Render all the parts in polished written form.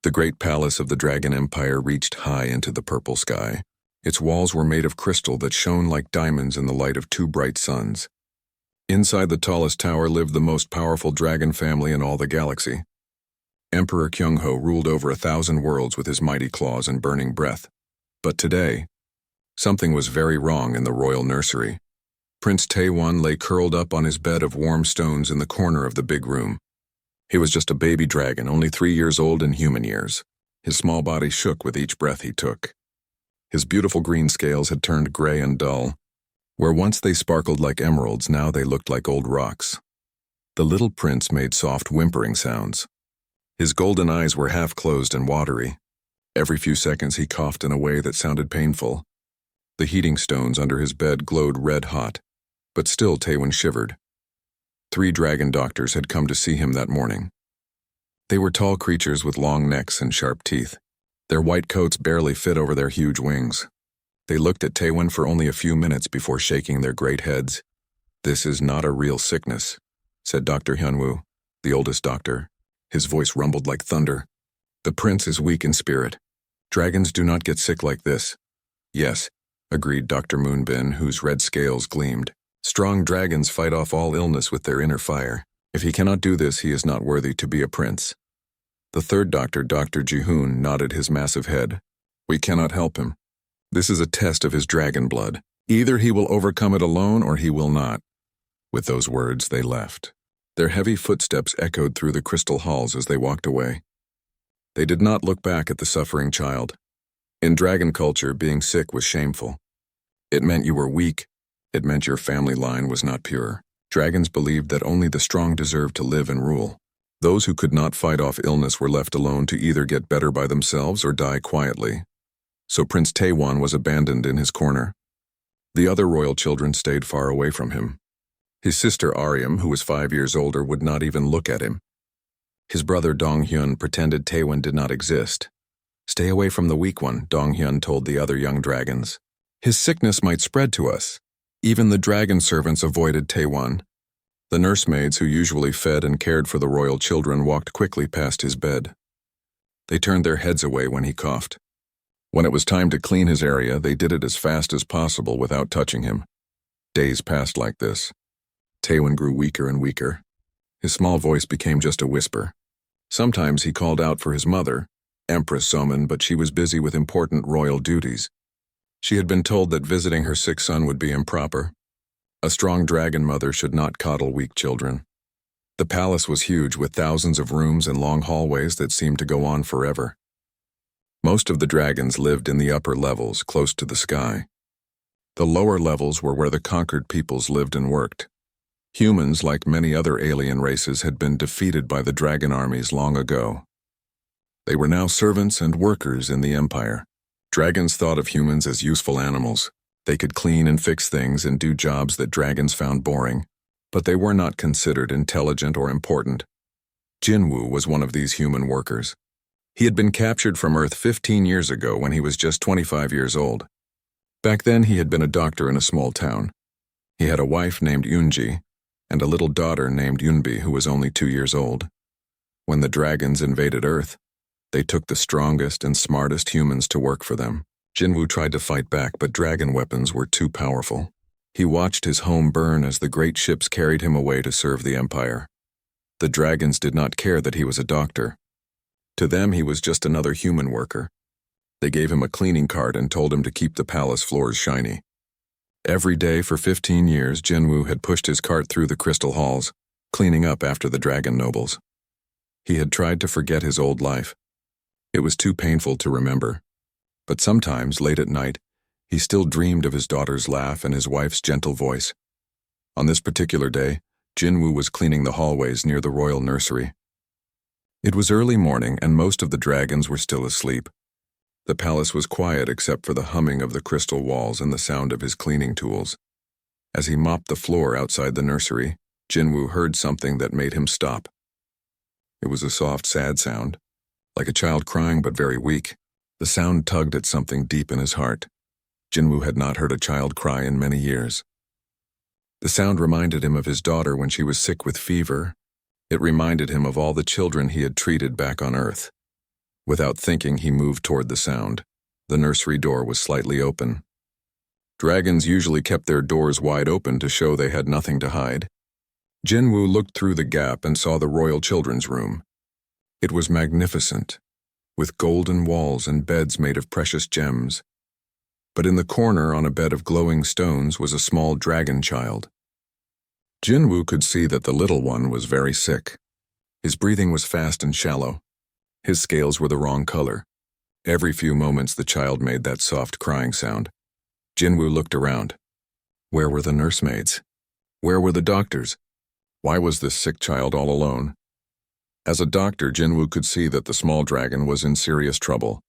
The great palace of the Dragon Empire reached high into the purple sky. Its walls were made of crystal that shone like diamonds in the light of two bright suns. Inside the tallest tower lived the most powerful dragon family in all the galaxy. Emperor Kyong Ho ruled over 1,000 worlds with his mighty claws and burning breath. But today, something was very wrong in the royal nursery. Prince Taewon lay curled up on his bed of warm stones in the corner of the big room. He was just a baby dragon, only 3 years old in human years. His small body shook with each breath he took. His beautiful green scales had turned gray and dull. Where once they sparkled like emeralds, now they looked like old rocks. The little prince made soft whimpering sounds. His golden eyes were half closed and watery. Every few seconds he coughed in a way that sounded painful. The heating stones under his bed glowed red hot, but still Taewon shivered. 3 dragon doctors had come to see him that morning. They were tall creatures with long necks and sharp teeth. Their white coats barely fit over their huge wings. They looked at Taewon for only a few minutes before shaking their great heads. "This is not a real sickness," said Dr. Jin Wu, the oldest doctor. His voice rumbled like thunder. "The prince is weak in spirit. Dragons do not get sick like this." "Yes," agreed Dr. Moonbin, whose red scales gleamed. "Strong dragons fight off all illness with their inner fire. If he cannot do this, he is not worthy to be a prince." The third doctor, Dr. Ji-hoon, nodded his massive head. "We cannot help him. This is a test of his dragon blood. Either he will overcome it alone or he will not." With those words, they left. Their heavy footsteps echoed through the crystal halls as they walked away. They did not look back at the suffering child. In dragon culture, being sick was shameful. It meant you were weak. It meant your family line was not pure. Dragons believed that only the strong deserved to live and rule. Those who could not fight off illness were left alone to either get better by themselves or die quietly. So Prince Taewon was abandoned in his corner. The other royal children stayed far away from him. His sister Aryam, who was 5 years older, would not even look at him. His brother Donghyun pretended Taewon did not exist. "Stay away from the weak one," Donghyun told the other young dragons. "His sickness might spread to us." Even the dragon servants avoided Taewon. The nursemaids who usually fed and cared for the royal children walked quickly past his bed. They turned their heads away when he coughed. When it was time to clean his area, they did it as fast as possible without touching him. Days passed like this. Taewon grew weaker and weaker. His small voice became just a whisper. Sometimes he called out for his mother, Empress Somin, but she was busy with important royal duties. She had been told that visiting her sick son would be improper. A strong dragon mother should not coddle weak children. The palace was huge, with thousands of rooms and long hallways that seemed to go on forever. Most of the dragons lived in the upper levels, close to the sky. The lower levels were where the conquered peoples lived and worked. Humans, like many other alien races, had been defeated by the dragon armies long ago. They were now servants and workers in the empire. Dragons thought of humans as useful animals. They could clean and fix things and do jobs that dragons found boring, but they were not considered intelligent or important. Jin Wu was one of these human workers. He had been captured from Earth 15 years ago when he was just 25 years old. Back then, he had been a doctor in a small town. He had a wife named Yoonji and a little daughter named Yunbi who was only 2 years old. When the dragons invaded Earth, they took the strongest and smartest humans to work for them. Jin Wu tried to fight back, but dragon weapons were too powerful. He watched his home burn as the great ships carried him away to serve the empire. The dragons did not care that he was a doctor. To them, he was just another human worker. They gave him a cleaning cart and told him to keep the palace floors shiny. Every day for 15 years, Jin Wu had pushed his cart through the crystal halls, cleaning up after the dragon nobles. He had tried to forget his old life. It was too painful to remember. But sometimes, late at night, he still dreamed of his daughter's laugh and his wife's gentle voice. On this particular day, Jin Wu was cleaning the hallways near the royal nursery. It was early morning and most of the dragons were still asleep. The palace was quiet except for the humming of the crystal walls and the sound of his cleaning tools. As he mopped the floor outside the nursery, Jin Wu heard something that made him stop. It was a soft, sad sound, like a child crying but very weak. The sound tugged at something deep in his heart. Jin Wu had not heard a child cry in many years. The sound reminded him of his daughter when she was sick with fever. It reminded him of all the children he had treated back on Earth. Without thinking, he moved toward the sound. The nursery door was slightly open. Dragons usually kept their doors wide open to show they had nothing to hide. Jin Wu looked through the gap and saw the royal children's room. It was magnificent, with golden walls and beds made of precious gems. But in the corner, on a bed of glowing stones, was a small dragon child. Jin Wu could see that the little one was very sick. His breathing was fast and shallow. His scales were the wrong color. Every few moments the child made that soft crying sound. Jin Wu looked around. Where were the nursemaids? Where were the doctors? Why was this sick child all alone? As a doctor, Jin Wu could see that the small dragon was in serious trouble.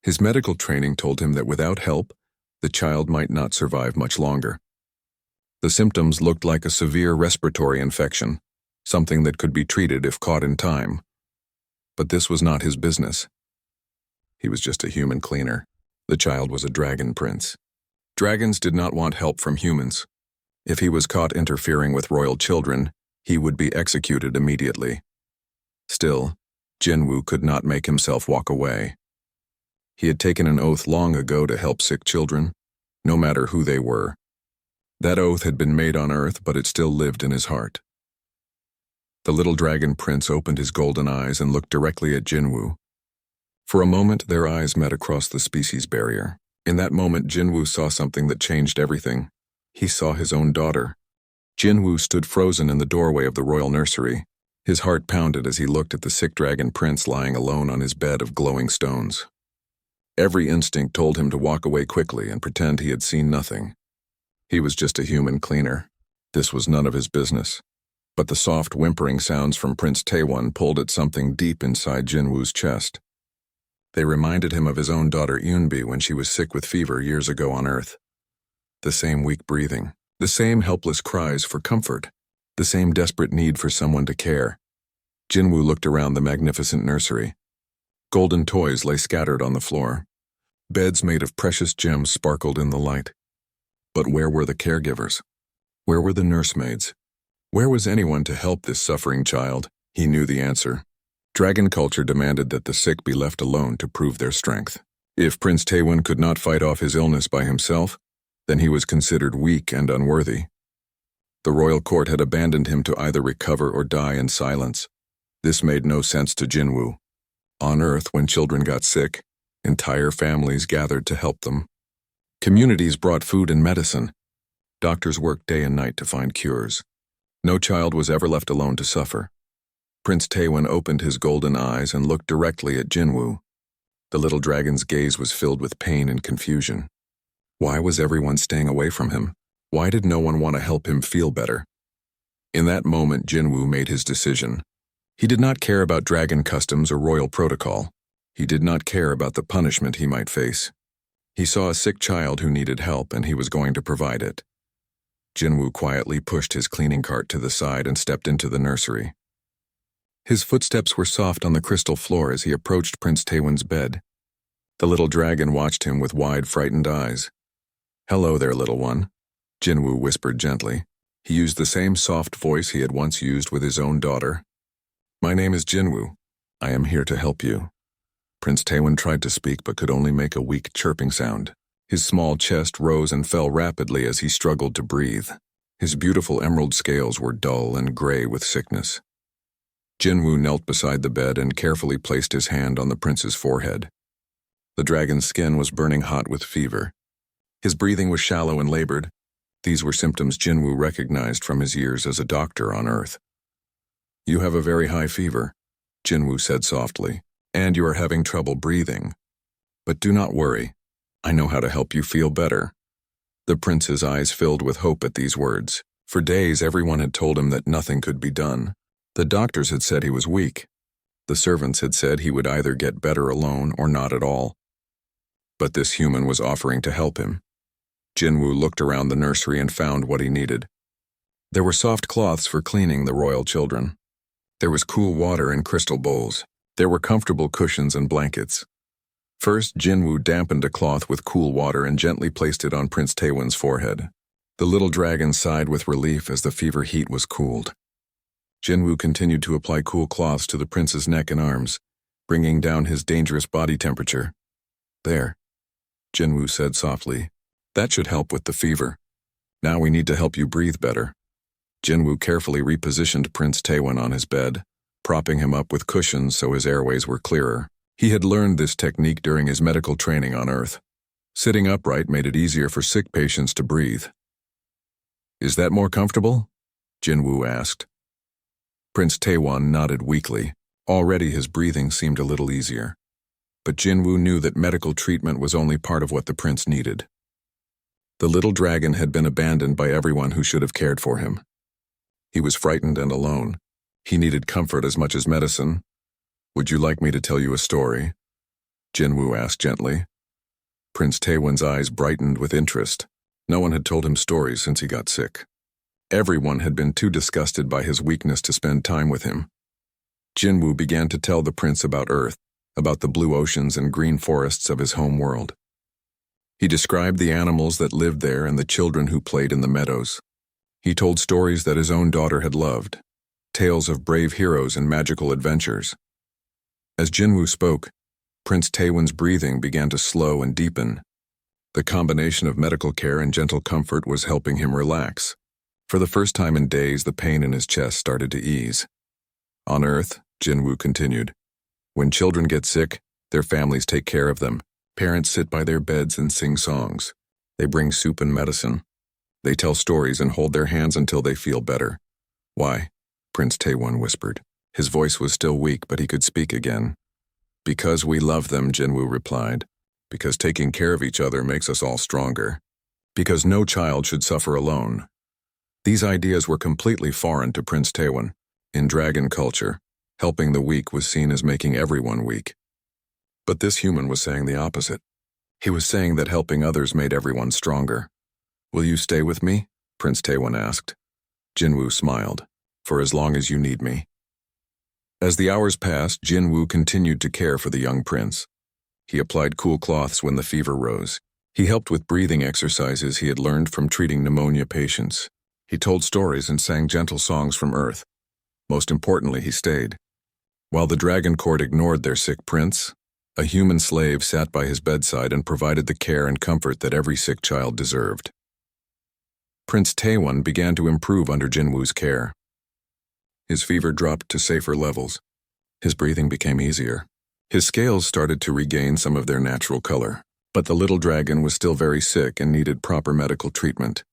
His medical training told him that without help, the child might not survive much longer. The symptoms looked like a severe respiratory infection, something that could be treated if caught in time. But this was not his business. He was just a human cleaner. The child was a dragon prince. Dragons did not want help from humans. If he was caught interfering with royal children, he would be executed immediately. Still, Jin Wu could not make himself walk away. He had taken an oath long ago to help sick children, no matter who they were. That oath had been made on Earth, but it still lived in his heart. The little dragon prince opened his golden eyes and looked directly at Jin Wu. For a moment, their eyes met across the species barrier. In that moment, Jin Wu saw something that changed everything. He saw his own daughter. Jin Wu stood frozen in the doorway of the royal nursery. His heart pounded as he looked at the sick dragon prince lying alone on his bed of glowing stones. Every instinct told him to walk away quickly and pretend he had seen nothing. He was just a human cleaner. This was none of his business. But the soft whimpering sounds from Prince Taewon pulled at something deep inside Jin Wu's chest. They reminded him of his own daughter Eunbi when she was sick with fever years ago on Earth. The same weak breathing, the same helpless cries for comfort, the same desperate need for someone to care. Jin Wu looked around the magnificent nursery. Golden toys lay scattered on the floor. Beds made of precious gems sparkled in the light. But where were the caregivers? Where were the nursemaids? Where was anyone to help this suffering child? He knew the answer. Dragon culture demanded that the sick be left alone to prove their strength. If Prince Taewon could not fight off his illness by himself, then he was considered weak and unworthy. The royal court had abandoned him to either recover or die in silence. This made no sense to Jin Wu. On Earth, when children got sick, entire families gathered to help them. Communities brought food and medicine. Doctors worked day and night to find cures. No child was ever left alone to suffer. Prince Taewon opened his golden eyes and looked directly at Jin Wu. The little dragon's gaze was filled with pain and confusion. Why was everyone staying away from him? Why did no one want to help him feel better? In that moment, Jin Wu made his decision. He did not care about dragon customs or royal protocol. He did not care about the punishment he might face. He saw a sick child who needed help, and he was going to provide it. Jin Wu quietly pushed his cleaning cart to the side and stepped into the nursery. His footsteps were soft on the crystal floor as he approached Prince Taewon's bed. The little dragon watched him with wide, frightened eyes. "Hello there, little one," Jin Wu whispered gently. He used the same soft voice he had once used with his own daughter. "My name is Jin Wu. I am here to help you." Prince Taewon tried to speak but could only make a weak chirping sound. His small chest rose and fell rapidly as he struggled to breathe. His beautiful emerald scales were dull and gray with sickness. Jin Wu knelt beside the bed and carefully placed his hand on the prince's forehead. The dragon's skin was burning hot with fever. His breathing was shallow and labored. These were symptoms Jin Wu recognized from his years as a doctor on Earth. "You have a very high fever," Jin Wu said softly, "and you are having trouble breathing. But do not worry. I know how to help you feel better." The prince's eyes filled with hope at these words. For days, everyone had told him that nothing could be done. The doctors had said he was weak. The servants had said he would either get better alone or not at all. But this human was offering to help him. Jin Wu looked around the nursery and found what he needed. There were soft cloths for cleaning the royal children. There was cool water in crystal bowls. There were comfortable cushions and blankets. First, Jin Wu dampened a cloth with cool water and gently placed it on Prince Taewon's forehead. The little dragon sighed with relief as the fever heat was cooled. Jin Wu continued to apply cool cloths to the prince's neck and arms, bringing down his dangerous body temperature. "There," Jin Wu said softly. "That should help with the fever. Now we need to help you breathe better." Jin Wu carefully repositioned Prince Taewon on his bed, propping him up with cushions so his airways were clearer. He had learned this technique during his medical training on Earth. Sitting upright made it easier for sick patients to breathe. "Is that more comfortable?" Jin Wu asked. Prince Taewon nodded weakly. Already his breathing seemed a little easier. But Jin Wu knew that medical treatment was only part of what the prince needed. The little dragon had been abandoned by everyone who should have cared for him. He was frightened and alone. He needed comfort as much as medicine. "Would you like me to tell you a story?" Jin Wu asked gently. Prince Taewon's eyes brightened with interest. No one had told him stories since he got sick. Everyone had been too disgusted by his weakness to spend time with him. Jin Wu began to tell the prince about Earth, about the blue oceans and green forests of his home world. He described the animals that lived there and the children who played in the meadows. He told stories that his own daughter had loved, tales of brave heroes and magical adventures. As Jin Wu spoke, Prince Taewon's breathing began to slow and deepen. The combination of medical care and gentle comfort was helping him relax. For the first time in days, the pain in his chest started to ease. On Earth, Jin Wu continued, when children get sick, their families take care of them. Parents sit by their beds and sing songs. They bring soup and medicine. They tell stories and hold their hands until they feel better. "Why?" Prince Taewon whispered. His voice was still weak, but he could speak again. "Because we love them," Jin Wu replied. "Because taking care of each other makes us all stronger. Because no child should suffer alone." These ideas were completely foreign to Prince Taewon. In dragon culture, helping the weak was seen as making everyone weak. But this human was saying the opposite. He was saying that helping others made everyone stronger. "Will you stay with me?" Prince Taewon asked. Jin Wu smiled. "For as long as you need me." As the hours passed, Jin Wu continued to care for the young prince. He applied cool cloths when the fever rose. He helped with breathing exercises he had learned from treating pneumonia patients. He told stories and sang gentle songs from Earth. Most importantly, he stayed. While the dragon court ignored their sick prince, a human slave sat by his bedside and provided the care and comfort that every sick child deserved. Prince Taewon began to improve under Jin Wu's care. His fever dropped to safer levels. His breathing became easier. His scales started to regain some of their natural color. But the little dragon was still very sick and needed proper medical treatment.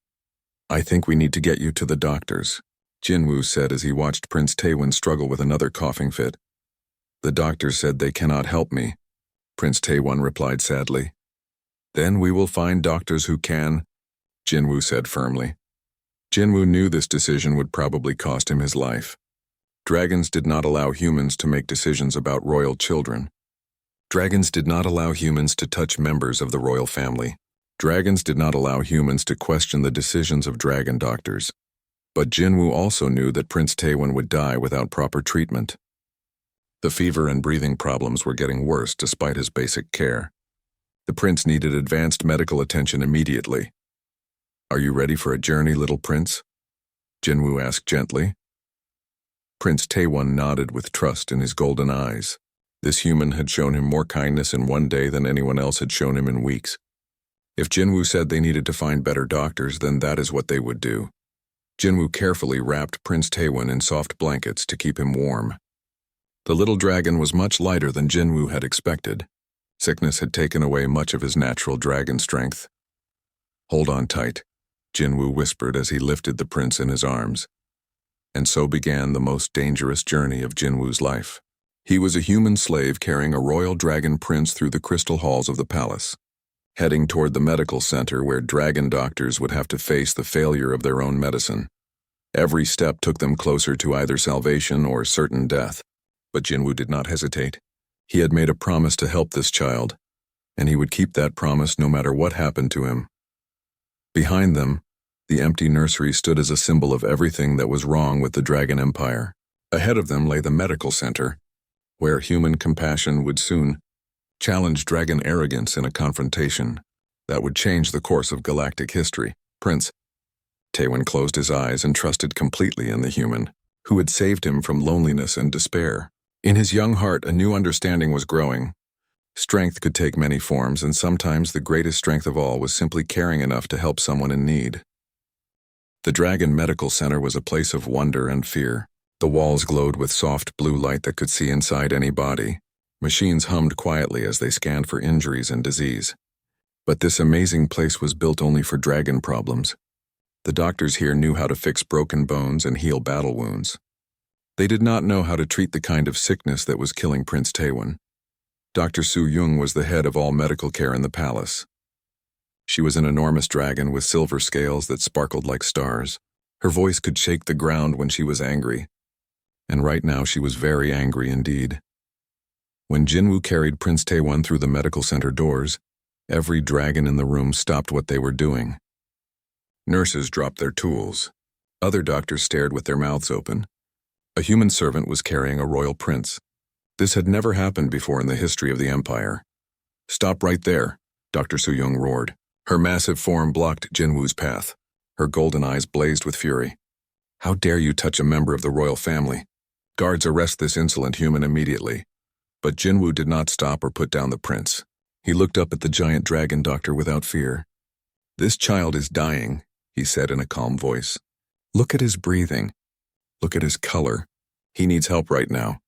"I think we need to get you to the doctors," Jin Wu said as he watched Prince Taewon struggle with another coughing fit. "The doctors said they cannot help me," Prince Taewon replied sadly. "Then we will find doctors who can," Jin Wu said firmly. Jin Wu knew this decision would probably cost him his life. Dragons did not allow humans to make decisions about royal children. Dragons did not allow humans to touch members of the royal family. Dragons did not allow humans to question the decisions of dragon doctors. But Jin Wu also knew that Prince Taewon would die without proper treatment. The fever and breathing problems were getting worse despite his basic care. The prince needed advanced medical attention immediately. "Are you ready for a journey, little prince?" Jin Wu asked gently. Prince Taewon nodded with trust in his golden eyes. This human had shown him more kindness in one day than anyone else had shown him in weeks. If Jin Wu said they needed to find better doctors, then that is what they would do. Jin Wu carefully wrapped Prince Taewon in soft blankets to keep him warm. The little dragon was much lighter than Jin Wu had expected. Sickness had taken away much of his natural dragon strength. "Hold on tight," Jin Wu whispered as he lifted the prince in his arms. And so began the most dangerous journey of Jin Wu's life. He was a human slave carrying a royal dragon prince through the crystal halls of the palace, heading toward the medical center where dragon doctors would have to face the failure of their own medicine. Every step took them closer to either salvation or certain death. But Jin Wu did not hesitate. He had made a promise to help this child, and he would keep that promise no matter what happened to him. Behind them, the empty nursery stood as a symbol of everything that was wrong with the Dragon Empire. Ahead of them lay the medical center, where human compassion would soon challenge dragon arrogance in a confrontation that would change the course of galactic history. Prince Taewon closed his eyes and trusted completely in the human, who had saved him from loneliness and despair. In his young heart, a new understanding was growing. Strength could take many forms, and sometimes the greatest strength of all was simply caring enough to help someone in need. The Dragon Medical Center was a place of wonder and fear. The walls glowed with soft blue light that could see inside any body. Machines hummed quietly as they scanned for injuries and disease. But this amazing place was built only for dragon problems. The doctors here knew how to fix broken bones and heal battle wounds. They did not know how to treat the kind of sickness that was killing Prince Taewon. Dr. Su-young was the head of all medical care in the palace. She was an enormous dragon with silver scales that sparkled like stars. Her voice could shake the ground when she was angry. And right now she was very angry indeed. When Jin Wu carried Prince Taewon through the medical center doors, every dragon in the room stopped what they were doing. Nurses dropped their tools. Other doctors stared with their mouths open. A human servant was carrying a royal prince. This had never happened before in the history of the empire. "Stop right there," Dr. Su-young roared. Her massive form blocked Jin Wu's path. Her golden eyes blazed with fury. "How dare you touch a member of the royal family? Guards, arrest this insolent human immediately." But Jin Wu did not stop or put down the prince. He looked up at the giant dragon doctor without fear. "This child is dying," he said in a calm voice. "Look at his breathing. Look at his color. He needs help right now."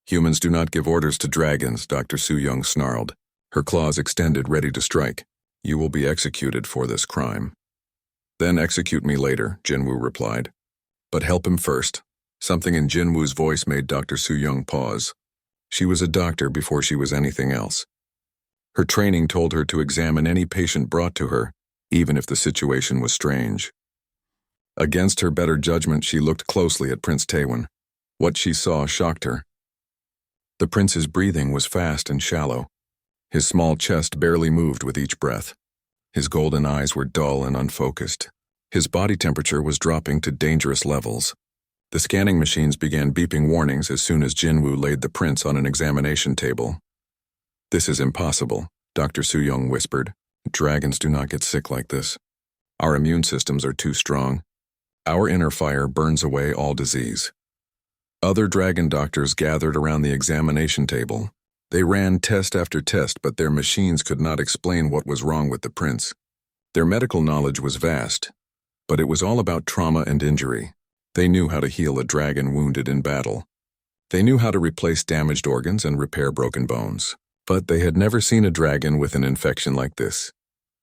"Humans do not give orders to dragons," Dr. Su-young snarled. Her claws extended, ready to strike. "You will be executed for this crime." "Then execute me later," Jin Wu replied. "But help him first." Something in Jin Wu's voice made Dr. Su-young pause. She was a doctor before she was anything else. Her training told her to examine any patient brought to her, even if the situation was strange. Against her better judgment, she looked closely at Prince Taewon. What she saw shocked her. The prince's breathing was fast and shallow. His small chest barely moved with each breath. His golden eyes were dull and unfocused. His body temperature was dropping to dangerous levels. The scanning machines began beeping warnings as soon as Jin Wu laid the prince on an examination table. "This is impossible," Dr. Su-young whispered. "Dragons do not get sick like this. Our immune systems are too strong. Our inner fire burns away all disease." Other dragon doctors gathered around the examination table. They ran test after test, but their machines could not explain what was wrong with the prince. Their medical knowledge was vast, but it was all about trauma and injury. They knew how to heal a dragon wounded in battle. They knew how to replace damaged organs and repair broken bones. But they had never seen a dragon with an infection like this.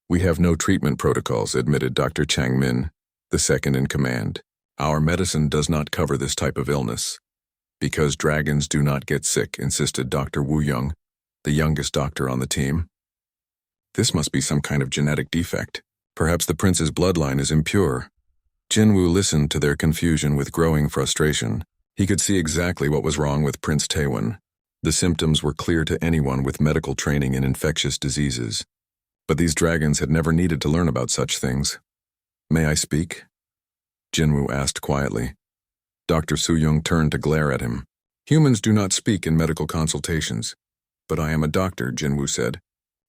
"We have no treatment protocols," admitted Dr. Chang Min, the second in command. "Our medicine does not cover this type of illness." "Because dragons do not get sick," insisted Dr. Wu Young, the youngest doctor on the team. "This must be some kind of genetic defect. Perhaps the prince's bloodline is impure." Jin Wu listened to their confusion with growing frustration. He could see exactly what was wrong with Prince Taewon. The symptoms were clear to anyone with medical training in infectious diseases. But these dragons had never needed to learn about such things. "May I speak?" Jin Wu asked quietly. Dr. Su-young turned to glare at him. "Humans do not speak in medical consultations." "But I am a doctor," Jin Wu said.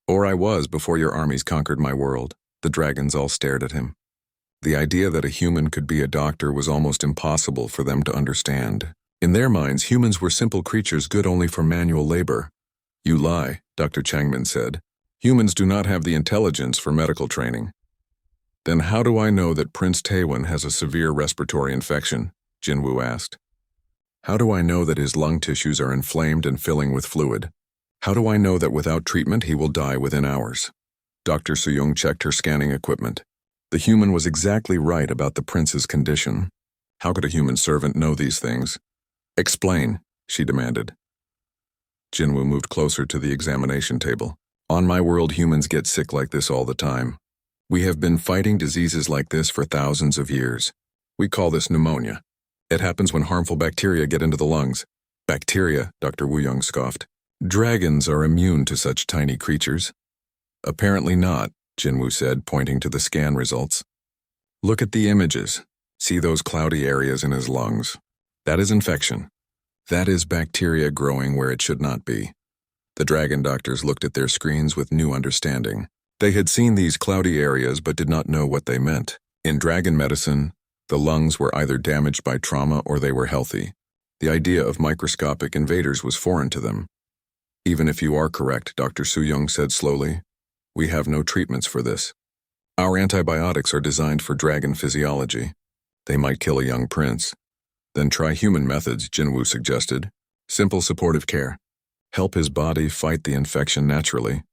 "Or I was before your armies conquered my world." The dragons all stared at him. The idea that a human could be a doctor was almost impossible for them to understand. In their minds, humans were simple creatures good only for manual labor. "You lie," Dr. Changmin said. "Humans do not have the intelligence for medical training." "Then how do I know that Prince Taewon has a severe respiratory infection?" Jin Wu asked. "How do I know that his lung tissues are inflamed and filling with fluid? How do I know that without treatment he will die within hours?" Dr. Su-young checked her scanning equipment. The human was exactly right about the prince's condition. How could a human servant know these things? "Explain," she demanded. Jin Wu moved closer to the examination table. "On my world, humans get sick like this all the time. We have been fighting diseases like this for thousands of years. We call this pneumonia. It happens when harmful bacteria get into the lungs." "Bacteria," Dr. Wu Young scoffed. "Dragons are immune to such tiny creatures." "Apparently not," Jin Wu said, pointing to the scan results. "Look at the images. See those cloudy areas in his lungs? That is infection. That is bacteria growing where it should not be." The dragon doctors looked at their screens with new understanding. They had seen these cloudy areas but did not know what they meant. In dragon medicine, the lungs were either damaged by trauma or they were healthy. The idea of microscopic invaders was foreign to them. Even if you are correct, Dr. Su-young said slowly, we have no treatments for this. Our antibiotics are designed for dragon physiology. They might kill a young prince. Then try human methods, Jin Wu suggested. Simple supportive care. Help his body fight the infection naturally.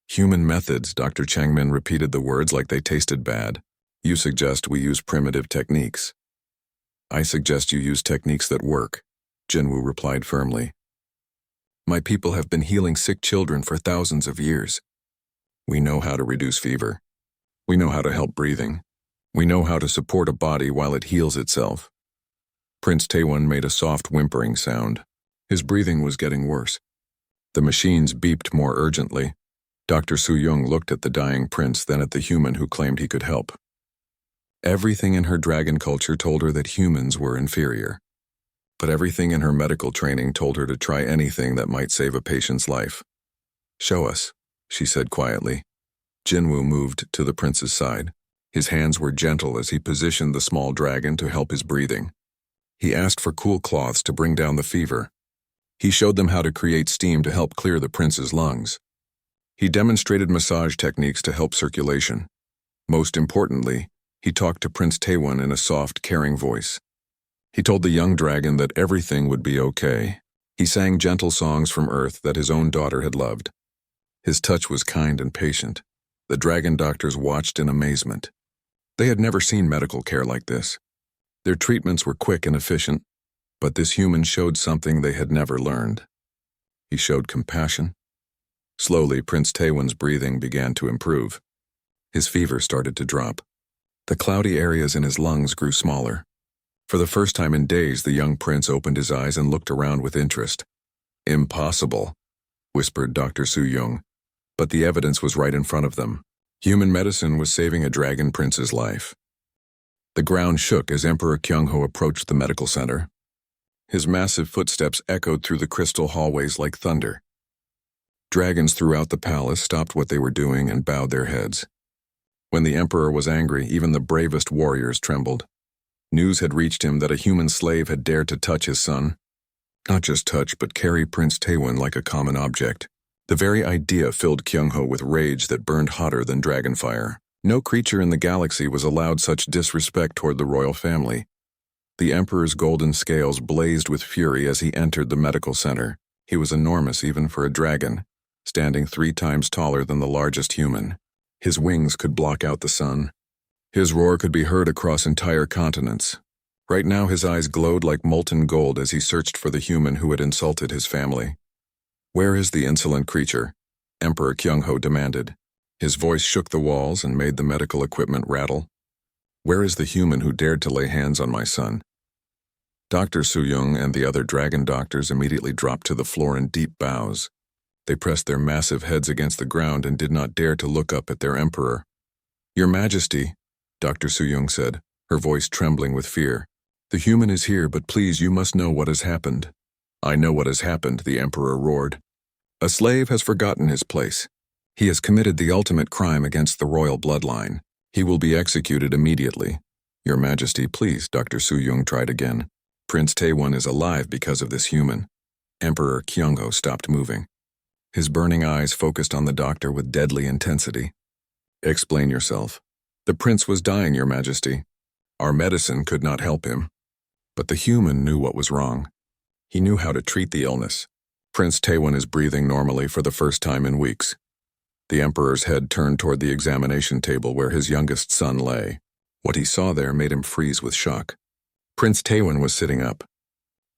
Human methods, Dr. Changmin repeated the words like they tasted bad. You suggest we use primitive techniques. I suggest you use techniques that work, Jin Wu replied firmly. My people have been healing sick children for thousands of years. We know how to reduce fever. We know how to help breathing. We know how to support a body while it heals itself. Prince Taewon made a soft whimpering sound. His breathing was getting worse. The machines beeped more urgently. Dr. Su-young looked at the dying prince, then at the human who claimed he could help. Everything in her dragon culture told her that humans were inferior. But everything in her medical training told her to try anything that might save a patient's life. Show us, she said quietly. Jin Wu moved to the prince's side. His hands were gentle as he positioned the small dragon to help his breathing. He asked for cool cloths to bring down the fever. He showed them how to create steam to help clear the prince's lungs. He demonstrated massage techniques to help circulation. Most importantly, he talked to Prince Taewon in a soft, caring voice. He told the young dragon that everything would be okay. He sang gentle songs from Earth that his own daughter had loved. His touch was kind and patient. The dragon doctors watched in amazement. They had never seen medical care like this. Their treatments were quick and efficient, but this human showed something they had never learned. He showed compassion. Slowly, Prince Taewon's breathing began to improve. His fever started to drop. The cloudy areas in his lungs grew smaller. For the first time in days, the young prince opened his eyes and looked around with interest. Impossible, whispered Dr. Su-young, but the evidence was right in front of them. Human medicine was saving a dragon prince's life. The ground shook as Emperor Kyong Ho approached the medical center. His massive footsteps echoed through the crystal hallways like thunder. Dragons throughout the palace stopped what they were doing and bowed their heads. When the emperor was angry, even the bravest warriors trembled. News had reached him that a human slave had dared to touch his son. Not just touch, but carry Prince Taewon like a common object. The very idea filled Kyong Ho with rage that burned hotter than dragonfire. No creature in the galaxy was allowed such disrespect toward the royal family. The emperor's golden scales blazed with fury as he entered the medical center. He was enormous even for a dragon, standing 3 times taller than the largest human. His wings could block out the sun. His roar could be heard across entire continents. Right now his eyes glowed like molten gold as he searched for the human who had insulted his family. Where is the insolent creature? Emperor Kyong Ho demanded. His voice shook the walls and made the medical equipment rattle. Where is the human who dared to lay hands on my son? Dr. Su-young and the other dragon doctors immediately dropped to the floor in deep bows. They pressed their massive heads against the ground and did not dare to look up at their emperor. Your Majesty, Dr. Su-young said, her voice trembling with fear. The human is here, but please, you must know what has happened. I know what has happened, the emperor roared. A slave has forgotten his place. He has committed the ultimate crime against the royal bloodline. He will be executed immediately. Your Majesty, please, Dr. Su-young tried again. Prince Taewon is alive because of this human. Emperor Kyong Ho stopped moving. His burning eyes focused on the doctor with deadly intensity. Explain yourself. The prince was dying, Your Majesty. Our medicine could not help him. But the human knew what was wrong. He knew how to treat the illness. Prince Taewon is breathing normally for the first time in weeks. The emperor's head turned toward the examination table where his youngest son lay. What he saw there made him freeze with shock. Prince Taewon was sitting up.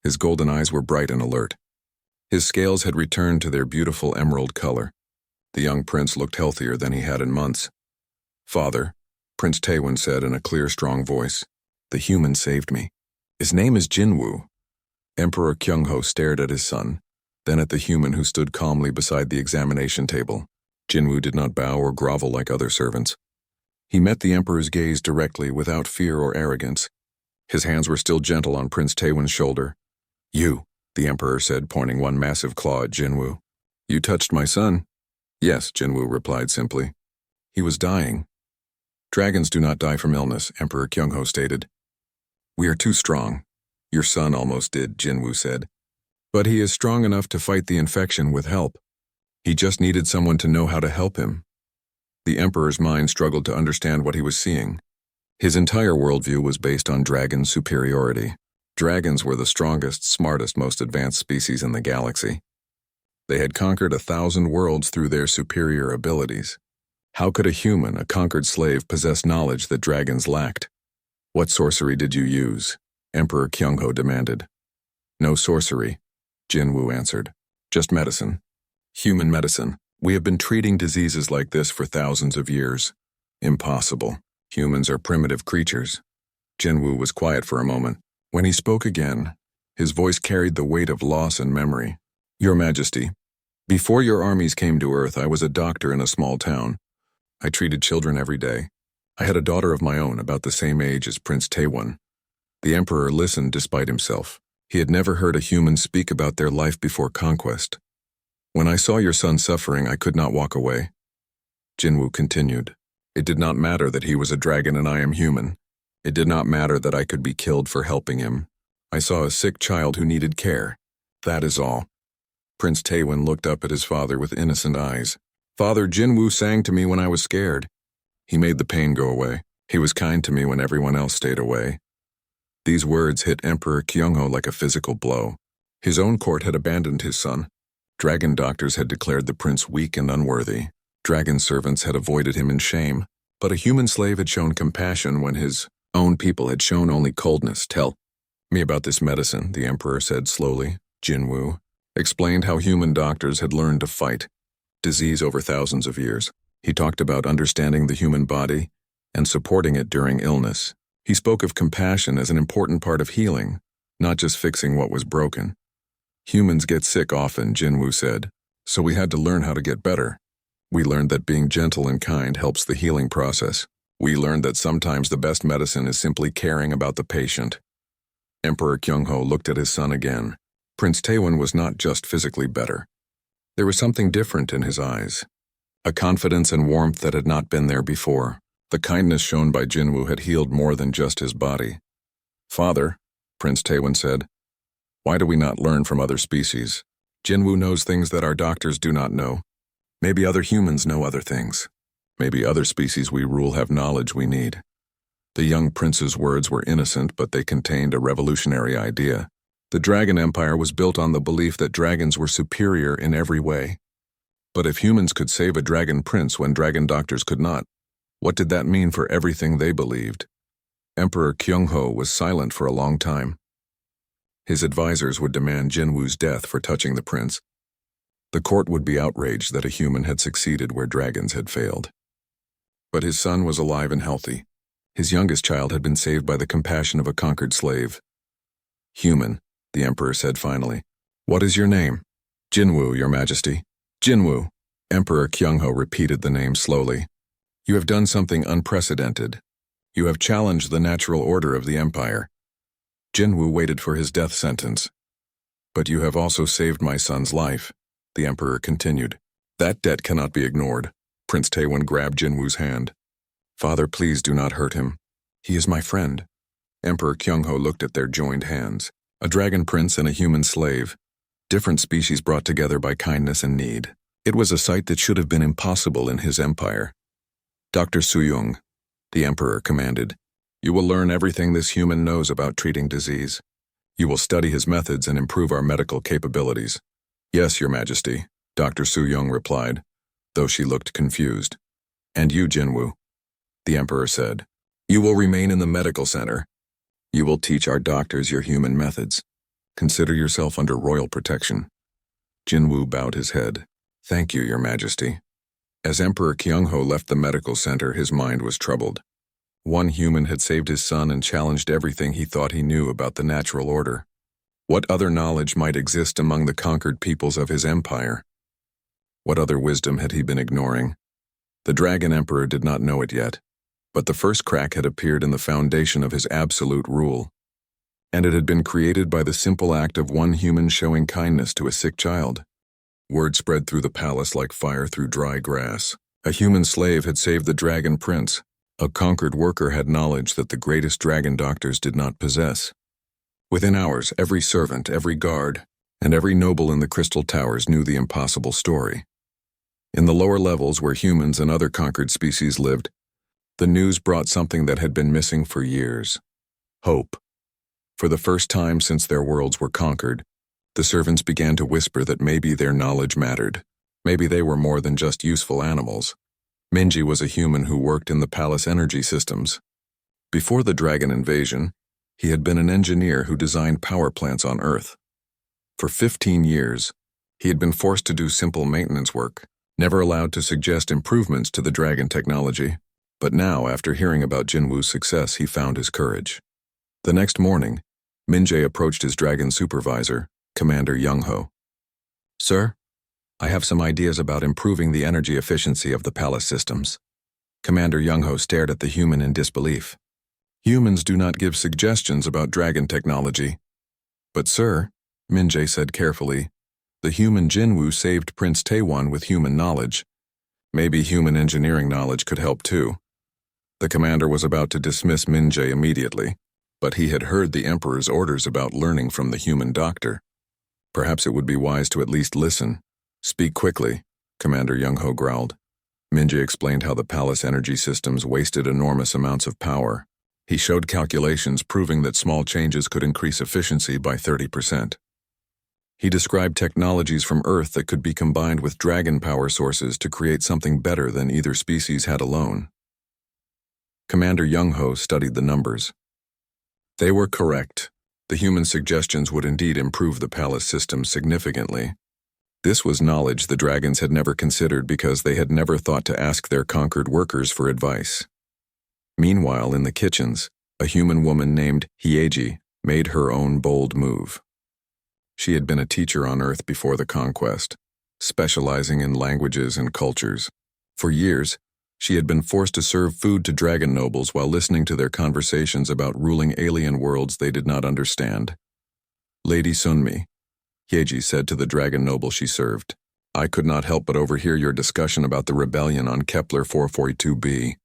His golden eyes were bright and alert. His scales had returned to their beautiful emerald color. The young prince looked healthier than he had in months. Father, Prince Taewon said in a clear, strong voice, the human saved me. His name is Jin Wu. Emperor Kyong Ho stared at his son, then at the human who stood calmly beside the examination table. Jin Wu did not bow or grovel like other servants. He met the emperor's gaze directly without fear or arrogance. His hands were still gentle on Prince Taewon's shoulder. You, the emperor said, pointing one massive claw at Jin Wu. You touched my son? Yes, Jin Wu replied simply. He was dying. Dragons do not die from illness, Emperor Kyong Ho stated. We are too strong. Your son almost did, Jin Wu said. But he is strong enough to fight the infection with help. He just needed someone to know how to help him. The Emperor's mind struggled to understand what he was seeing. His entire worldview was based on dragon superiority. Dragons were the strongest, smartest, most advanced species in the galaxy. They had conquered 1,000 worlds through their superior abilities. How could a human, a conquered slave, possess knowledge that dragons lacked? What sorcery did you use? Emperor Kyong Ho demanded. No sorcery, Jin Wu answered. Just medicine. Human medicine. We have been treating diseases like this for thousands of years. Impossible. Humans are primitive creatures. Jin Wu was quiet for a moment. When he spoke again, his voice carried the weight of loss and memory. Your Majesty, before your armies came to Earth, I was a doctor in a small town. I treated children every day. I had a daughter of my own, about the same age as Prince Taewon. The Emperor listened despite himself. He had never heard a human speak about their life before conquest. When I saw your son suffering, I could not walk away. Jin Wu continued. It did not matter that he was a dragon and I am human. It did not matter that I could be killed for helping him. I saw a sick child who needed care. That is all. Prince Taewon looked up at his father with innocent eyes. Father, Jin Wu sang to me when I was scared. He made the pain go away. He was kind to me when everyone else stayed away. These words hit Emperor Kyong Ho like a physical blow. His own court had abandoned his son. Dragon doctors had declared the prince weak and unworthy. Dragon servants had avoided him in shame. But a human slave had shown compassion when his own people had shown only coldness. Tell me about this medicine, the Emperor said slowly. Jin Wu explained how human doctors had learned to fight disease over thousands of years. He talked about understanding the human body and supporting it during illness. He spoke of compassion as an important part of healing, not just fixing what was broken. Humans get sick often, Jin Wu said, so we had to learn how to get better. We learned that being gentle and kind helps the healing process. We learned that sometimes the best medicine is simply caring about the patient. Emperor Kyong Ho looked at his son again. Prince Taewon was not just physically better. There was something different in his eyes. A confidence and warmth that had not been there before. The kindness shown by Jin Wu had healed more than just his body. Father, Prince Taewon said, why do we not learn from other species? Jin Wu knows things that our doctors do not know. Maybe other humans know other things. Maybe other species we rule have knowledge we need. The young prince's words were innocent, but they contained a revolutionary idea. The Dragon Empire was built on the belief that dragons were superior in every way. But if humans could save a dragon prince when dragon doctors could not, what did that mean for everything they believed? Emperor Kyong Ho was silent for a long time. His advisors would demand Jin Wu's death for touching the prince. The court would be outraged that a human had succeeded where dragons had failed. But his son was alive and healthy. His youngest child had been saved by the compassion of a conquered slave. Human, the Emperor said finally. What is your name? Jin Wu, Your Majesty. Jin Wu. Emperor Kyong Ho repeated the name slowly. You have done something unprecedented. You have challenged the natural order of the Empire. Jin Wu waited for his death sentence. But you have also saved my son's life, the Emperor continued. That debt cannot be ignored. Prince Taewon grabbed Jin Wu's hand. Father, please do not hurt him. He is my friend. Emperor Kyong Ho looked at their joined hands. A dragon prince and a human slave. Different species brought together by kindness and need. It was a sight that should have been impossible in his empire. Dr. Suyong, the Emperor commanded, you will learn everything this human knows about treating disease. You will study his methods and improve our medical capabilities. Yes, Your Majesty, Dr. Suyong replied, though she looked confused. And you, Jin Wu, the Emperor said, you will remain in the medical center. You will teach our doctors your human methods. Consider yourself under royal protection. Jin Wu bowed his head. Thank you, Your Majesty. As Emperor Kyong Ho left the medical center, his mind was troubled. One human had saved his son and challenged everything he thought he knew about the natural order. What other knowledge might exist among the conquered peoples of his empire? What other wisdom had he been ignoring? The Dragon Emperor did not know it yet, but the first crack had appeared in the foundation of his absolute rule. And it had been created by the simple act of one human showing kindness to a sick child. Word spread through the palace like fire through dry grass. A human slave had saved the dragon prince. A conquered worker had knowledge that the greatest dragon doctors did not possess. Within hours, every servant, every guard, and every noble in the Crystal Towers knew the impossible story. In the lower levels where humans and other conquered species lived, the news brought something that had been missing for years: hope. For the first time since their worlds were conquered, the servants began to whisper that maybe their knowledge mattered. Maybe they were more than just useful animals. Minji was a human who worked in the palace energy systems. Before the dragon invasion, he had been an engineer who designed power plants on Earth. For 15 years, he had been forced to do simple maintenance work, never allowed to suggest improvements to the dragon technology. But now, after hearing about Jin Wu's success, he found his courage. The next morning, Minji approached his dragon supervisor, Commander Kyong Ho. "Sir, I have some ideas about improving the energy efficiency of the palace systems." Commander Kyong Ho stared at the human in disbelief. "Humans do not give suggestions about dragon technology." "But sir," Minji said carefully, "the human Jin Wu saved Prince Taewon with human knowledge. Maybe human engineering knowledge could help too." The commander was about to dismiss Minji immediately, but he had heard the Emperor's orders about learning from the human doctor. Perhaps it would be wise to at least listen. "Speak quickly," Commander Kyong Ho growled. Minji explained how the palace energy systems wasted enormous amounts of power. He showed calculations proving that small changes could increase efficiency by 30%. He described technologies from Earth that could be combined with dragon power sources to create something better than either species had alone. Commander Kyong Ho studied the numbers. They were correct. The human suggestions would indeed improve the palace system significantly. This was knowledge the dragons had never considered because they had never thought to ask their conquered workers for advice. Meanwhile, in the kitchens, a human woman named Hyeji made her own bold move. She had been a teacher on Earth before the conquest, specializing in languages and cultures. For years, she had been forced to serve food to dragon nobles while listening to their conversations about ruling alien worlds they did not understand. "Lady Sunmi," Hyeji said to the dragon noble she served, "I could not help but overhear your discussion about the rebellion on Kepler 442b.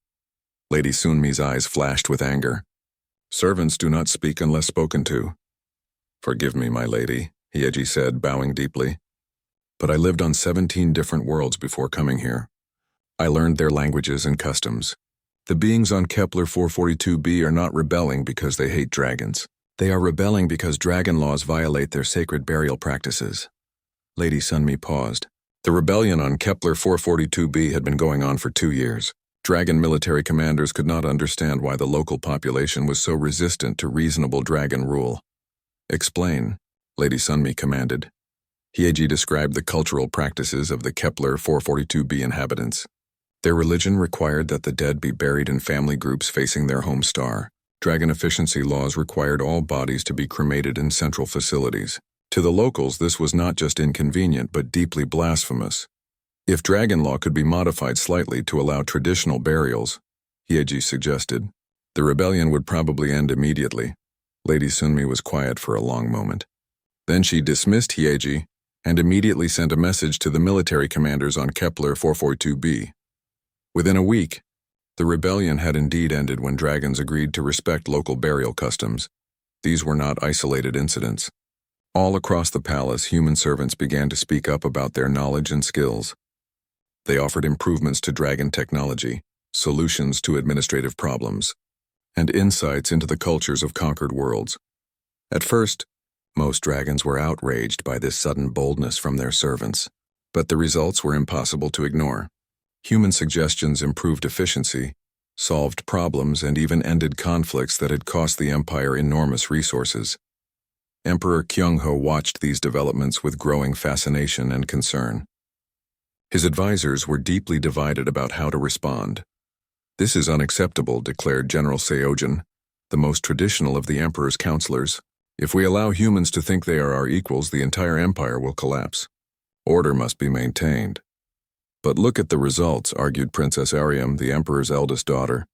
Lady Sunmi's eyes flashed with anger. "Servants do not speak unless spoken to." "Forgive me, my lady," Hyeji said, bowing deeply. "But I lived on 17 different worlds before coming here. I learned their languages and customs. The beings on Kepler 442b are not rebelling because they hate dragons. They are rebelling because dragon laws violate their sacred burial practices." Lady Sunmi paused. The rebellion on Kepler 442b had been going on for 2 years. Dragon military commanders could not understand why the local population was so resistant to reasonable dragon rule. "Explain," Lady Sunmi commanded. Hyeji described the cultural practices of the Kepler 442b inhabitants. Their religion required that the dead be buried in family groups facing their home star. Dragon efficiency laws required all bodies to be cremated in central facilities. To the locals, this was not just inconvenient but deeply blasphemous. If dragon law could be modified slightly to allow traditional burials, Hyeji suggested, the rebellion would probably end immediately. Lady Sunmi was quiet for a long moment. Then she dismissed Hyeji and immediately sent a message to the military commanders on Kepler 442b. Within a week, the rebellion had indeed ended when dragons agreed to respect local burial customs. These were not isolated incidents. All across the palace, human servants began to speak up about their knowledge and skills. They offered improvements to dragon technology, solutions to administrative problems, and insights into the cultures of conquered worlds. At first, most dragons were outraged by this sudden boldness from their servants, but the results were impossible to ignore. Human suggestions improved efficiency, solved problems, and even ended conflicts that had cost the Empire enormous resources. Emperor Kyong Ho watched these developments with growing fascination and concern. His advisors were deeply divided about how to respond. "This is unacceptable," declared General Seojin, the most traditional of the Emperor's counselors. "If we allow humans to think they are our equals, the entire empire will collapse. Order must be maintained." "But look at the results," argued Princess Ariam, the Emperor's eldest daughter.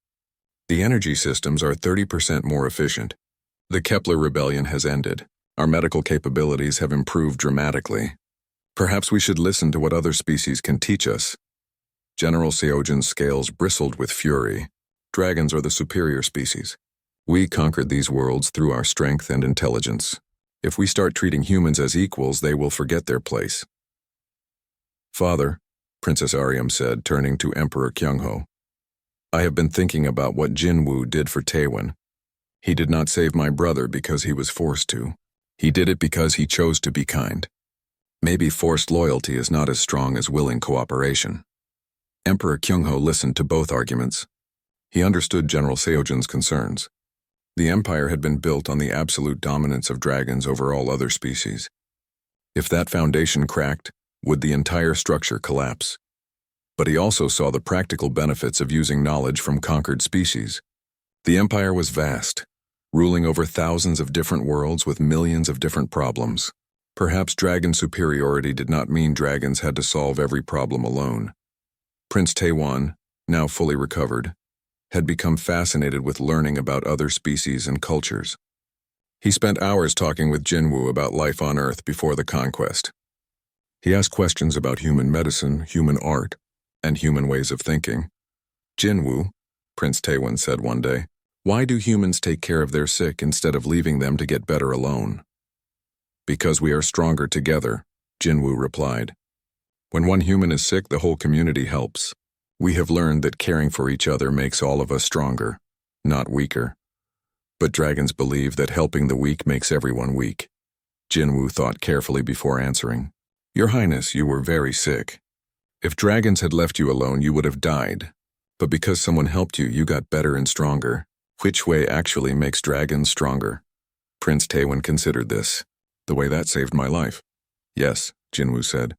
"The energy systems are 30% more efficient. The Kepler rebellion has ended. Our medical capabilities have improved dramatically. Perhaps we should listen to what other species can teach us." General Seojin's scales bristled with fury. Dragons are the superior species. We conquered these worlds through our strength and intelligence. If we start treating humans as equals, they will forget their place. Father, Princess Aryam said, turning to Emperor Kyong Ho, I have been thinking about what Jin Wu did for Taewon. He did not save my brother because he was forced to. He did it because he chose to be kind. Maybe forced loyalty is not as strong as willing cooperation. Emperor Kyong Ho listened to both arguments. He understood General Seojin's concerns. The empire had been built on the absolute dominance of dragons over all other species. If that foundation cracked, would the entire structure collapse? But he also saw the practical benefits of using knowledge from conquered species. The empire was vast, ruling over thousands of different worlds with millions of different problems. Perhaps dragon superiority did not mean dragons had to solve every problem alone. Prince Taewon, now fully recovered, had become fascinated with learning about other species and cultures. He spent hours talking with Jin Wu about life on Earth before the conquest. He asked questions about human medicine, human art, and human ways of thinking. Jin Wu, Prince Taewon said one day, why do humans take care of their sick instead of leaving them to get better alone? Because we are stronger together, Jin Wu replied. When one human is sick, the whole community helps. We have learned that caring for each other makes all of us stronger, not weaker. But dragons believe that helping the weak makes everyone weak. Jin Wu thought carefully before answering. Your Highness, you were very sick. If dragons had left you alone, you would have died. But because someone helped you, you got better and stronger. Which way actually makes dragons stronger? Prince Taewon considered this. The way that saved my life. Yes, Jin Wu said.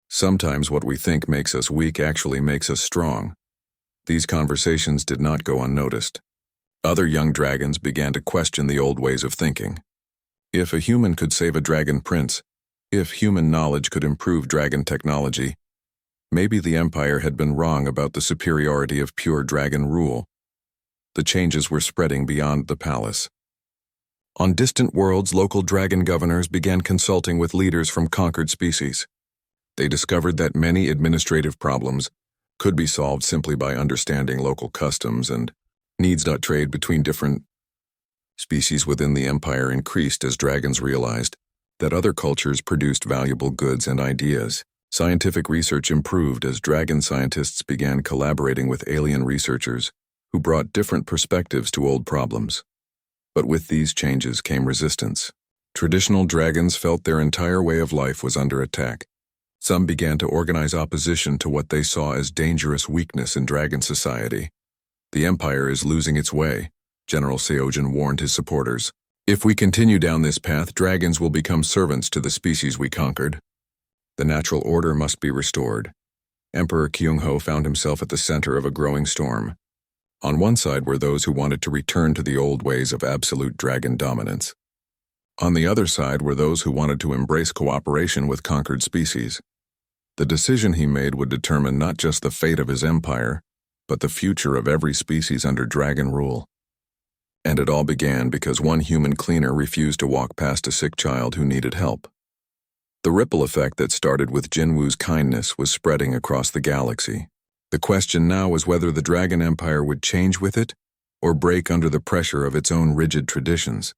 Sometimes what we think makes us weak actually makes us strong. These conversations did not go unnoticed. Other young dragons began to question the old ways of thinking. If a human could save a dragon prince, if human knowledge could improve dragon technology, maybe the empire had been wrong about the superiority of pure dragon rule. The changes were spreading beyond the palace. On distant worlds, local dragon governors began consulting with leaders from conquered species. They discovered that many administrative problems could be solved simply by understanding local customs, and needs. Trade between different species within the empire increased as dragons realized that other cultures produced valuable goods and ideas. Scientific research improved as dragon scientists began collaborating with alien researchers who brought different perspectives to old problems. But with these changes came resistance. Traditional dragons felt their entire way of life was under attack. Some began to organize opposition to what they saw as dangerous weakness in dragon society. The empire is losing its way, General Seojin warned his supporters. If we continue down this path, dragons will become servants to the species we conquered. The natural order must be restored. Emperor Kyong Ho found himself at the center of a growing storm. On one side were those who wanted to return to the old ways of absolute dragon dominance. On the other side were those who wanted to embrace cooperation with conquered species. The decision he made would determine not just the fate of his empire, but the future of every species under dragon rule. And it all began because one human cleaner refused to walk past a sick child who needed help. The ripple effect that started with Jin Wu's kindness was spreading across the galaxy. The question now was whether the Dragon Empire would change with it, or break under the pressure of its own rigid traditions.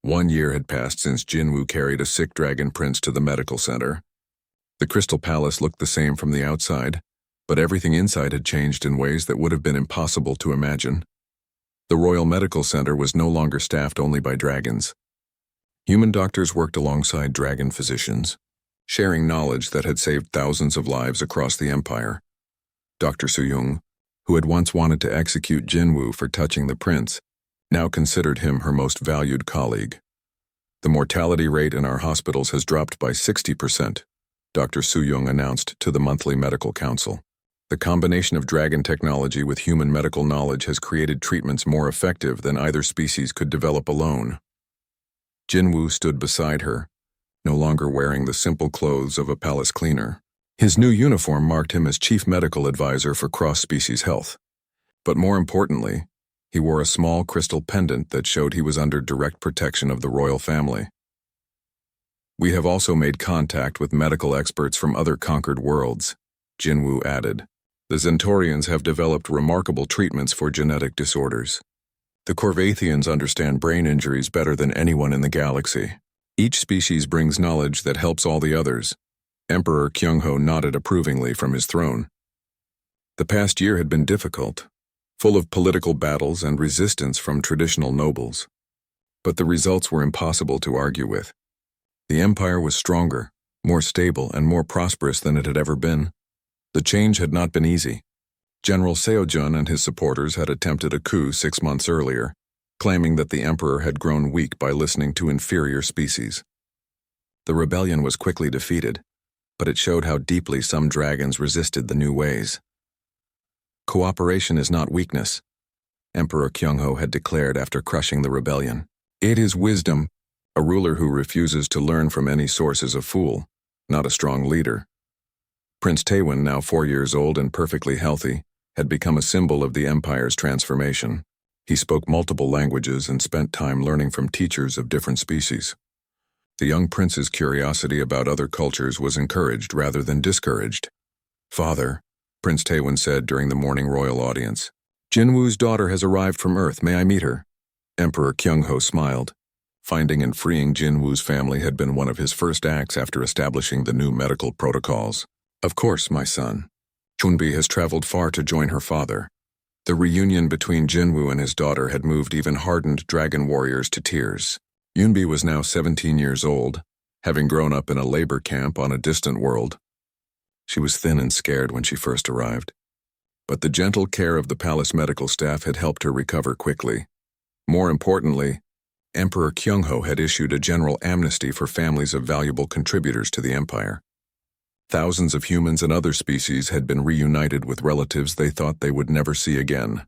1 year had passed since Jin Wu carried a sick dragon prince to the medical center. The Crystal Palace looked the same from the outside, but everything inside had changed in ways that would have been impossible to imagine. The Royal Medical Center was no longer staffed only by dragons. Human doctors worked alongside dragon physicians, sharing knowledge that had saved thousands of lives across the empire. Dr. Soo-young, who had once wanted to execute Jin Wu for touching the prince, now considered him her most valued colleague. The mortality rate in our hospitals has dropped by 60%, Dr. Soo-young announced to the monthly medical council. The combination of dragon technology with human medical knowledge has created treatments more effective than either species could develop alone. Jin Wu stood beside her, no longer wearing the simple clothes of a palace cleaner. His new uniform marked him as chief medical advisor for cross-species health. But more importantly, he wore a small crystal pendant that showed he was under direct protection of the royal family. We have also made contact with medical experts from other conquered worlds, Jin Wu added. The Zentorians have developed remarkable treatments for genetic disorders. The Corvathians understand brain injuries better than anyone in the galaxy. Each species brings knowledge that helps all the others. Emperor Kyong Ho nodded approvingly from his throne. The past year had been difficult, full of political battles and resistance from traditional nobles. But the results were impossible to argue with. The empire was stronger, more stable, and more prosperous than it had ever been. The change had not been easy. General Seojun and his supporters had attempted a coup 6 months earlier, claiming that the emperor had grown weak by listening to inferior species. The rebellion was quickly defeated, but it showed how deeply some dragons resisted the new ways. Cooperation is not weakness, Emperor Kyong Ho had declared after crushing the rebellion. It is wisdom. A ruler who refuses to learn from any source is a fool, not a strong leader. Prince Taewon, now 4 years old and perfectly healthy, had become a symbol of the empire's transformation. He spoke multiple languages and spent time learning from teachers of different species. The young prince's curiosity about other cultures was encouraged rather than discouraged. "Father," Prince Taewon said during the morning royal audience, "Jin Wu's daughter has arrived from Earth. May I meet her?" Emperor Kyong Ho smiled. Finding and freeing Jin Wu's family had been one of his first acts after establishing the new medical protocols. "Of course, my son. Chunbi has traveled far to join her father." The reunion between Jin Wu and his daughter had moved even hardened dragon warriors to tears. Yunbi was now 17 years old, having grown up in a labor camp on a distant world. She was thin and scared when she first arrived. But the gentle care of the palace medical staff had helped her recover quickly. More importantly, Emperor Kyong Ho had issued a general amnesty for families of valuable contributors to the empire. Thousands of humans and other species had been reunited with relatives they thought they would never see again.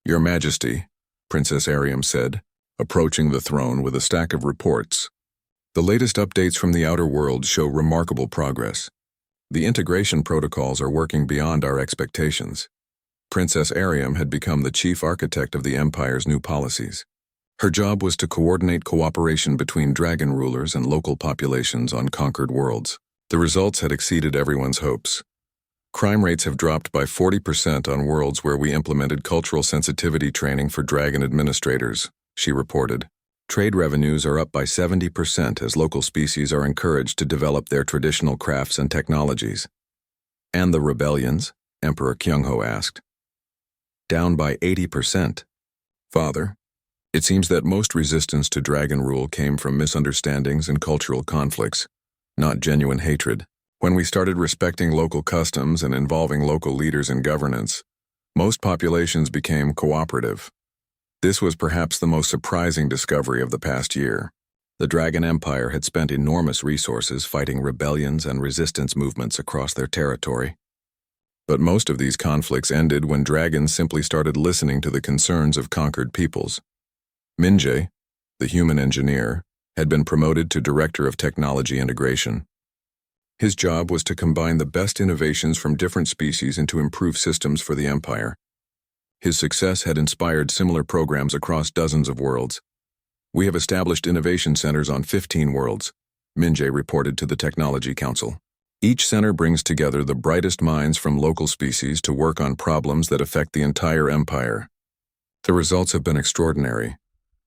"Your Majesty," Princess Ariam said, approaching the throne with a stack of reports. "The latest updates from the outer world show remarkable progress. The integration protocols are working beyond our expectations." Princess Ariam had become the chief architect of the empire's new policies. Her job was to coordinate cooperation between dragon rulers and local populations on conquered worlds. The results had exceeded everyone's hopes. Crime rates have dropped by 40% on worlds where we implemented cultural sensitivity training for dragon administrators, she reported. Trade revenues are up by 70% as local species are encouraged to develop their traditional crafts and technologies. "And the rebellions?" Emperor Kyong Ho asked. "Down by 80%. Father, it seems that most resistance to dragon rule came from misunderstandings and cultural conflicts, not genuine hatred. When we started respecting local customs and involving local leaders in governance, most populations became cooperative. This was perhaps the most surprising discovery of the past year. The Dragon Empire had spent enormous resources fighting rebellions and resistance movements across their territory. But most of these conflicts ended when dragons simply started listening to the concerns of conquered peoples. Minjae, the human engineer, had been promoted to Director of Technology Integration. His job was to combine the best innovations from different species into improved systems for the Empire. His success had inspired similar programs across dozens of worlds. "We have established innovation centers on 15 worlds," Minjae reported to the Technology Council. "Each center brings together the brightest minds from local species to work on problems that affect the entire Empire. The results have been extraordinary.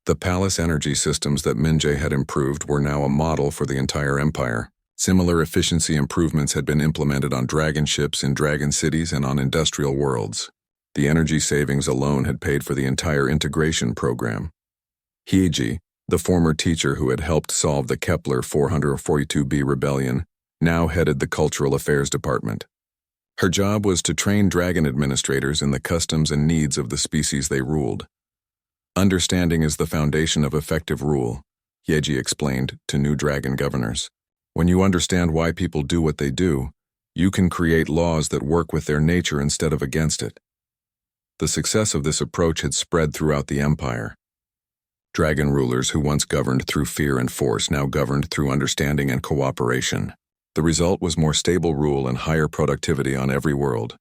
The palace energy systems that Minjae had improved were now a model for the entire empire. Similar efficiency improvements had been implemented on dragon ships in dragon cities and on industrial worlds. The energy savings alone had paid for the entire integration program. Hyeji, the former teacher who had helped solve the Kepler 442b rebellion, now headed the Cultural Affairs Department. Her job was to train dragon administrators in the customs and needs of the species they ruled. "Understanding is the foundation of effective rule," Hyeji explained to new dragon governors. "When you understand why people do what they do, you can create laws that work with their nature instead of against it." The success of this approach had spread throughout the empire. Dragon rulers who once governed through fear and force now governed through understanding and cooperation. The result was more stable rule and higher productivity on every world.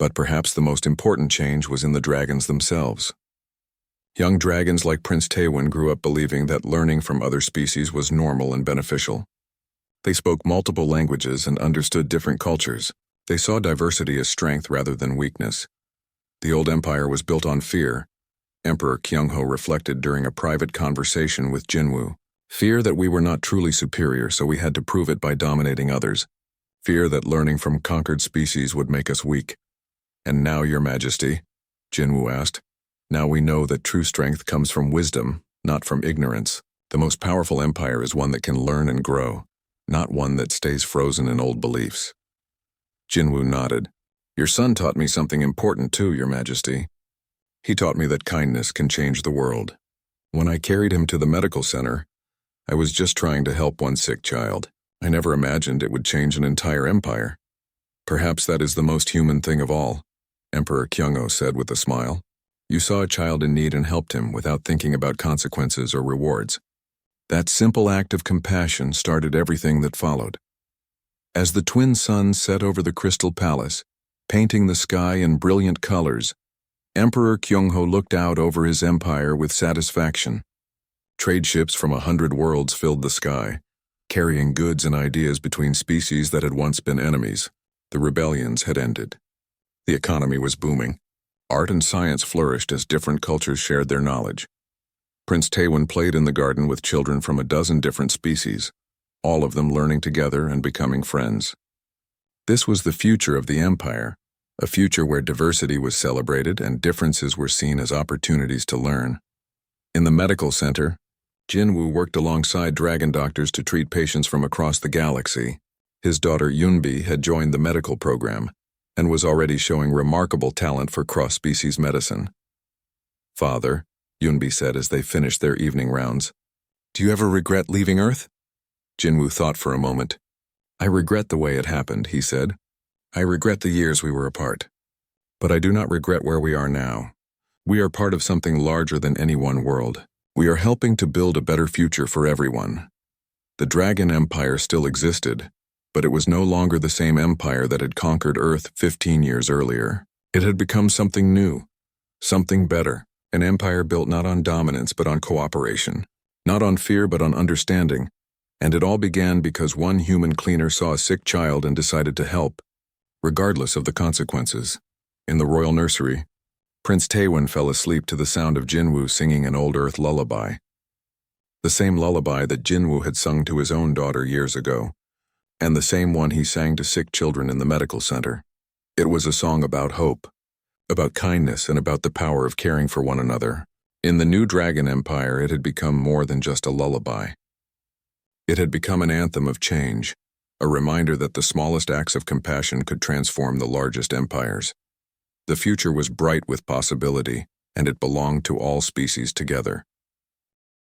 But perhaps the most important change was in the dragons themselves. Young dragons like Prince Taewon grew up believing that learning from other species was normal and beneficial. They spoke multiple languages and understood different cultures. They saw diversity as strength rather than weakness. The old empire was built on fear, Emperor Kyong Ho reflected during a private conversation with Jin Wu. Fear that we were not truly superior, so we had to prove it by dominating others. Fear that learning from conquered species would make us weak. And now, Your Majesty, Jin Wu asked, now we know that true strength comes from wisdom, not from ignorance. The most powerful empire is one that can learn and grow, not one that stays frozen in old beliefs. Jin Wu nodded. Your son taught me something important too, Your Majesty. He taught me that kindness can change the world. When I carried him to the medical center, I was just trying to help one sick child. I never imagined it would change an entire empire. Perhaps that is the most human thing of all, Emperor Kyong Ho said with a smile. You saw a child in need and helped him without thinking about consequences or rewards. That simple act of compassion started everything that followed. As the twin suns set over the Crystal Palace, painting the sky in brilliant colors, Emperor Kyong Ho looked out over his empire with satisfaction. Trade ships from 100 worlds filled the sky, carrying goods and ideas between species that had once been enemies. The rebellions had ended. The economy was booming. Art and science flourished as different cultures shared their knowledge. Prince Taewon played in the garden with children from a dozen different species, all of them learning together and becoming friends. This was the future of the empire, a future where diversity was celebrated and differences were seen as opportunities to learn. In the medical center, Jin Wu worked alongside dragon doctors to treat patients from across the galaxy. His daughter Yunbi had joined the medical program and was already showing remarkable talent for cross-species medicine. Father, Yunbi said as they finished their evening rounds, do you ever regret leaving Earth? Jin Wu thought for a moment. I regret the way it happened, he said. I regret the years we were apart. But I do not regret where we are now. We are part of something larger than any one world. We are helping to build a better future for everyone. The Dragon Empire still existed, but it was no longer the same empire that had conquered Earth 15 years earlier. It had become something new, something better, an empire built not on dominance but on cooperation, not on fear but on understanding, and it all began because one human cleaner saw a sick child and decided to help, regardless of the consequences. In the royal nursery, Prince Taewon fell asleep to the sound of Jin Wu singing an old Earth lullaby. The same lullaby that Jin Wu had sung to his own daughter years ago, and the same one he sang to sick children in the medical center. It was a song about hope, about kindness, and about the power of caring for one another. In the new Dragon Empire, it had become more than just a lullaby. It had become an anthem of change, a reminder that the smallest acts of compassion could transform the largest empires. The future was bright with possibility, and it belonged to all species together.